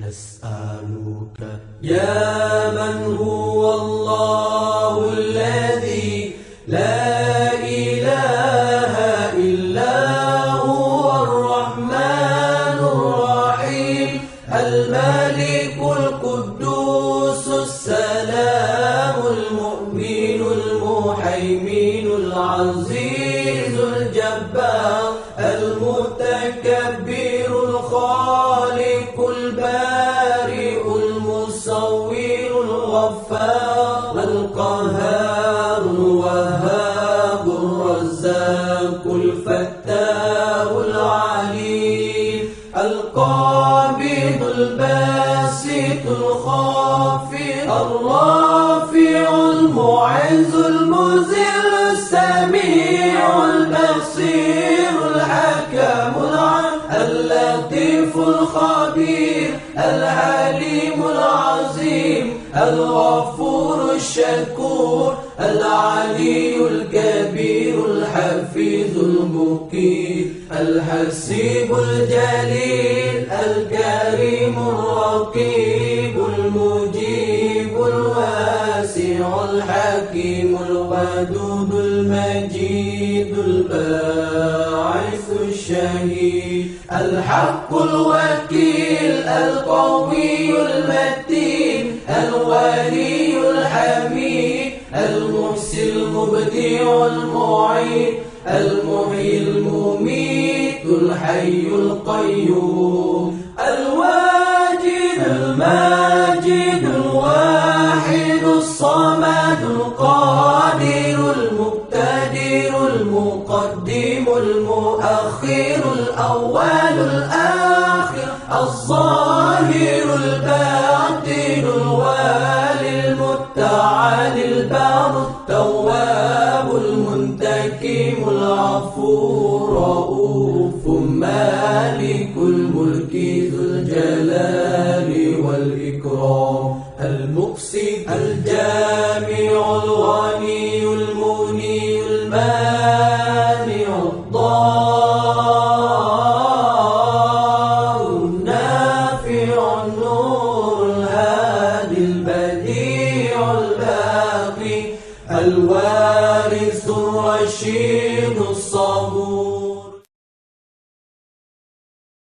نسألك يا من هو الله الذي لا إله إلا هو الرحمن الرحيم الملك القدوس السلام المؤمن المهيمن العزيز الجبار المتكبر الخالق البارئ المصور الغفار القهار الوهاب الرزاق الفتاح العليم القابض الباسط الخافض الرافع المعز المذل السميع البصير الحكم اللطيف الخبير العليم العظيم الغفور الشكور العلي الكبير الحفيظ المقيت الحسيب الجليل الكريم الرقيب المجيب الواسع الحكيم الودود المجيد الباعث الشهيد الحق الوكيل القوي المتين الولي الحميد المحسن المبدع المعيد المحيي المميت الحي القيوم الواجد الماجد الواحد الصمد القادر المقتدر المقدم المؤخر الأول الآخر الظاهر الباطن الوالي المتعال البار التواب المنتقم العفو الرؤوف مالك الملك ذو الجلال والإكرام المقسط الجامع الغني المغني المانع الضار النافع النور الهادي البديع الباقي الوارث الرشيد الصبور